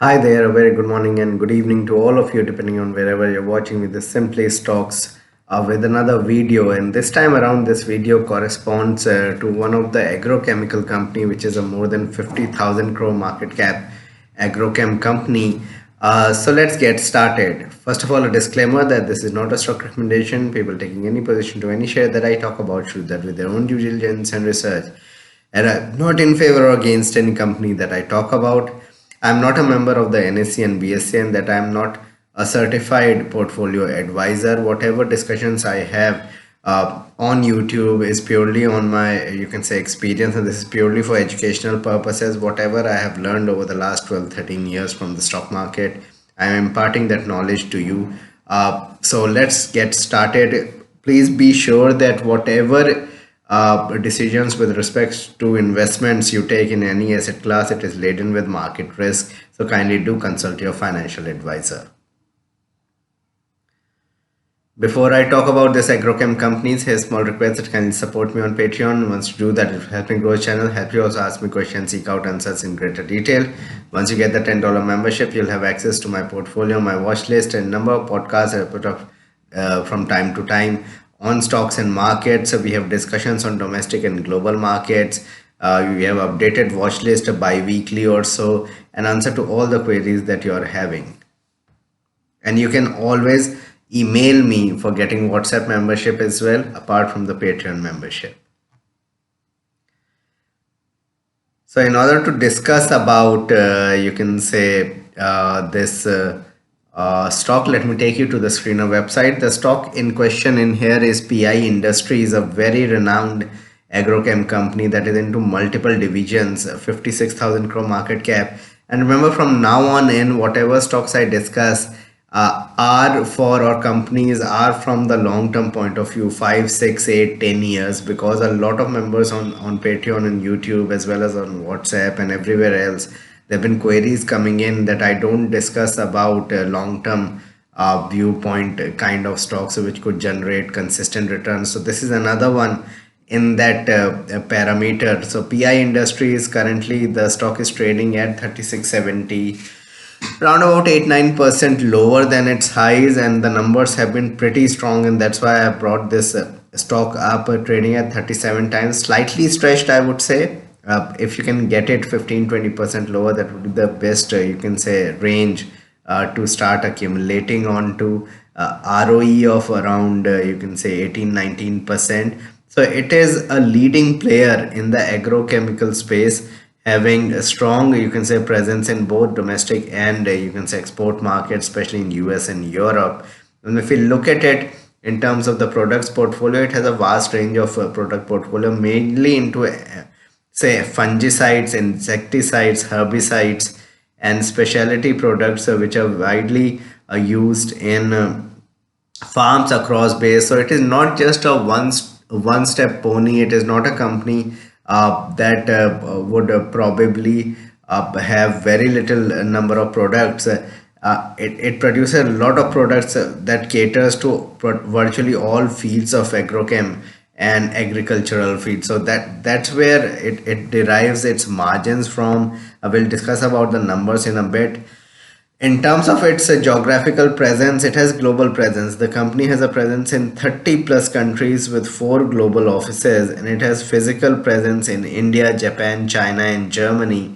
Hi there, a very good morning and good evening to all of you, depending on wherever you're watching with the Simply Stocks with another video. And this time around, this video corresponds to one of the agrochemical company, which is a more than 50,000 crore market cap agrochem company. So let's get started. First of all, a disclaimer that this is not a stock recommendation. People taking any position to any share that I talk about should do that with their own due diligence and research. And I'm not in favor or against any company that I talk about. I'm not a member of the NSE and BSE, and that I'm not a certified portfolio advisor. Whatever discussions I have on YouTube is purely on my, you can say, experience, and this is purely for educational purposes. Whatever I have learned over the last 12, 13 years from the stock market, I am imparting that knowledge to you. So let's get started. Please be sure that whatever decisions with respect to investments you take in any asset class, it is laden with market risk. So kindly do consult your financial advisor. Before I talk about this agrochem companies, here's small request that kindly support me on Patreon. Once you do that, it will help me grow the channel, help you also ask me questions, seek out answers in greater detail. Once you get the $10 membership, you'll have access to my portfolio, my watch list, and number of podcasts I put up from time to time on stocks and markets. So we have discussions on domestic and global markets. We have updated watch list bi-weekly or so, and answer to all the queries that you are having. And you can always email me for getting WhatsApp membership as well, apart from the Patreon membership. So in order to discuss about, you can say, this stock, let me take you to the screener website. The stock in question in here is PI Industries, a very renowned agrochem company that is into multiple divisions, 56,000 crore market cap. And remember, from now on in, whatever stocks I discuss are for, or companies are from the long term point of view, 5, 6, 8, 10 years, because a lot of members on Patreon and YouTube, as well as on WhatsApp and everywhere else, there have been queries coming in that I don't discuss about long term viewpoint kind of stocks which could generate consistent returns. So this is another one in that parameter. So PI Industries, currently the stock is trading at 3670, around about 8-9% lower than its highs, and the numbers have been pretty strong, and that's why I brought this stock up, trading at 37 times, slightly stretched, I would say. If you can get it 15-20% lower, that would be the best, you can say, range to start accumulating onto. ROE of around, you can say, 18-19%. So it is a leading player in the agrochemical space, having a strong, you can say, presence in both domestic and, you can say, export markets, especially in US and Europe. And if we look at it in terms of the products portfolio, it has a vast range of product portfolio, mainly into say fungicides, insecticides, herbicides, and specialty products, which are widely used in farms across base. So it is not just a one step pony. It is not a company that would probably have very little number of products. It produces a lot of products that caters to virtually all fields of agrochem and agricultural fields. So that's where it derives its margins from. We'll discuss about the numbers in a bit. In terms of its geographical presence, it has global presence. The company has a presence in 30 plus countries with 4 global offices, and it has physical presence in India, Japan, China, and Germany,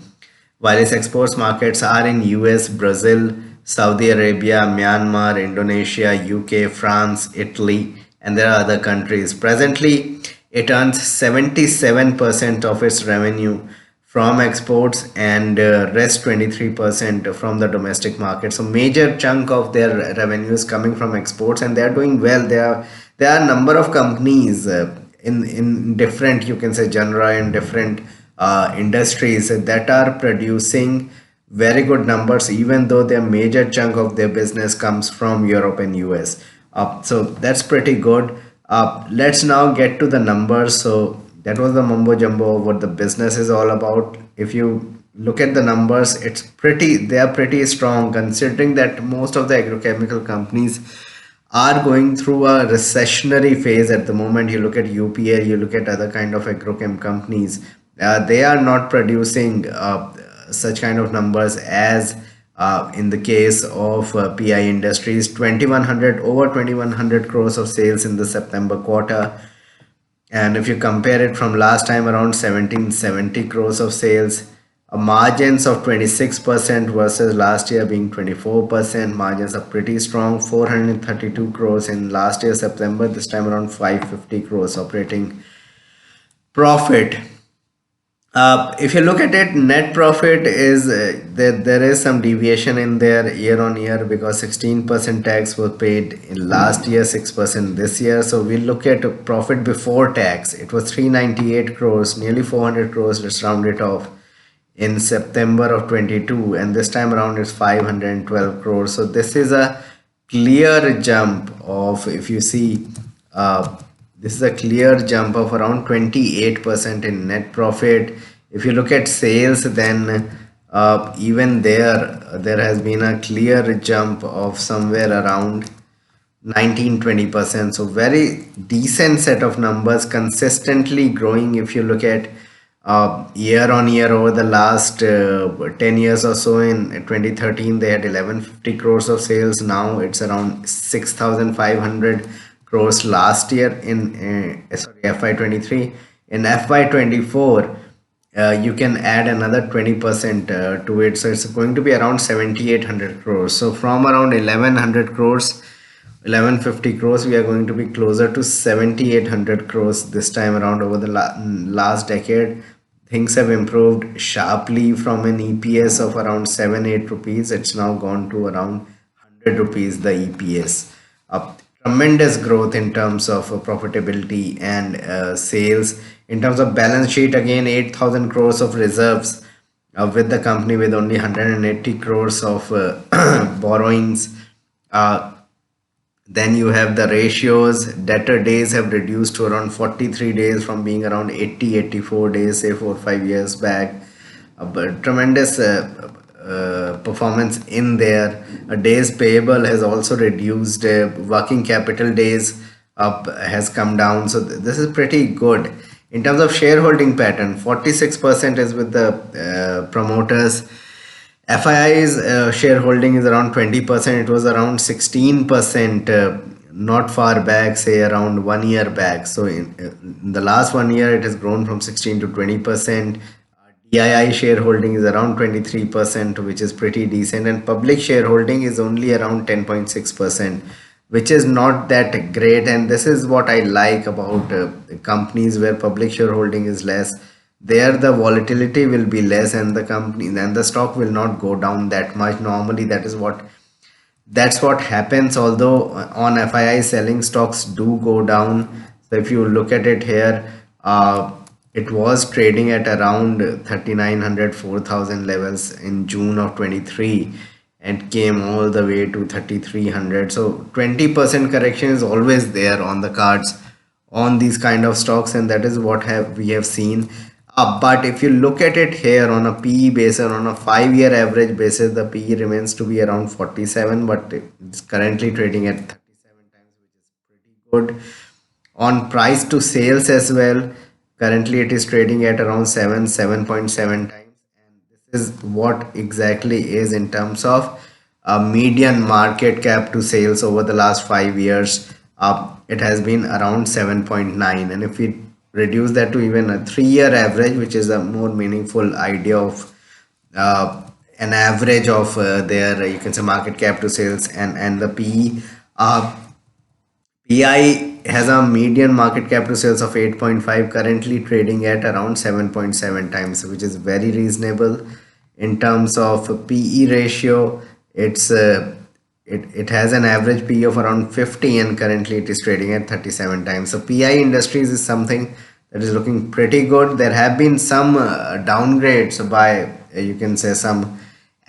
while its exports markets are in US, Brazil, Saudi Arabia, Myanmar, Indonesia, UK, France, Italy, and there are other countries. Presently, it earns 77% of its revenue from exports, and rest 23% from the domestic market. So major chunk of their revenue is coming from exports, and they are doing well. There are a number of companies in different, you can say, genre, in different industries that are producing very good numbers, even though their major chunk of their business comes from Europe and US. So that's pretty good. Let's now get to the numbers. So that was the mumbo jumbo of what the business is all about. If you look at the numbers, they are pretty strong, considering that most of the agrochemical companies are going through a recessionary phase at the moment. You look at UPL, you look at other kind of agrochem companies, they are not producing such kind of numbers as In the case of PI Industries, 2100 over 2100 crores of sales in the September quarter. And if you compare it from last time around 1770 crores of sales, margins of 26% versus last year being 24%. Margins are pretty strong. 432 crores in last year September, this time around 550 crores operating profit. If you look at it, net profit is there is some deviation in there year on year because 16% tax was paid in last year, 6% this year. So we look at profit before tax. It was 398 crores, nearly 400 crores. Let's round it off in September of 22, and this time around it's 512 crores. So this is a clear jump of, if you see, this is a clear jump of around 28% in net profit. If you look at sales, then even there has been a clear jump of somewhere around 19-20%. So very decent set of numbers, consistently growing. If you look at year on year over the last 10 years or so, in 2013 they had 1150 crores of sales. Now it's around 6500 crores last year in sorry, FY23. In FY24 you can add another 20% to it, so it's going to be around 7800 crores. So from around 1100 crores, 1150 crores, we are going to be closer to 7800 crores this time around. Over the last decade, things have improved sharply. From an EPS of around 7-8 rupees, it's now gone to around 100 rupees the EPS. A tremendous growth in terms of profitability and sales. In terms of balance sheet, again 8000 crores of reserves, with the company with only 180 crores of borrowings. Then you have the ratios. Debtor days have reduced to around 43 days from being around 80-84 days, say 4 or 5 years back. But tremendous performance in there. Days payable has also reduced. Working capital days up has come down. So this is pretty good. In terms of shareholding pattern, 46% is with the promoters. FII's shareholding is around 20%. It was around 16% not far back, say around 1 year back. So in the last 1 year, it has grown from 16 to 20%. DII shareholding is around 23%, which is pretty decent, and public shareholding is only around 10.6%, which is not that great. And this is what I like about companies where public shareholding is less. There the volatility will be less, and the stock will not go down that much. Normally that's what happens. Although on FII, selling stocks do go down. So if you look at it here, it was trading at around 3900 4000 levels in June of 23 and came all the way to 3300. So 20% correction is always there on the cards on these kind of stocks, and that is what we have seen. But if you look at it here on a PE basis, on a 5-year average basis, the PE remains to be around 47, but it's currently trading at 37 times, which is pretty good. On price to sales as well, currently it is trading at around 7.7 times, and this is what exactly is in terms of median market cap to sales over the last 5 years. It has been around 7.9, and if we reduce that to even a 3-year average, which is a more meaningful idea of an average of their, you can say, market cap to sales and the PE. PI has a median market cap to sales of 8.5, currently trading at around 7.7 times, which is very reasonable. In terms of PE ratio, it has an average PE of around 50, and currently it is trading at 37 times. So PI Industries is something that is looking pretty good. There have been some downgrades by you can say some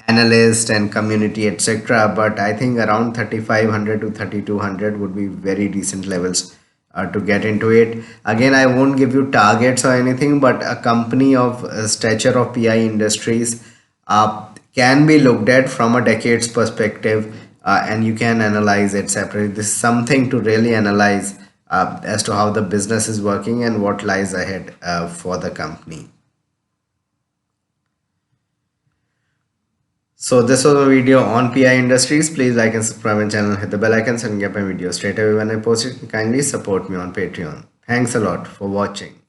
analyst and community, etc., but I think around 3500 to 3200 would be very decent levels to get into it. Again, I won't give you targets or anything, but a company of stature of PI Industries can be looked at from a decade's perspective, and you can analyze it separately. This is something to really analyze as to how the business is working and what lies ahead for the company. So this was a video on PI Industries. Please like and subscribe my channel, hit the bell icon so you can get my videos straight away when I post it. Kindly support me on Patreon. Thanks a lot for watching.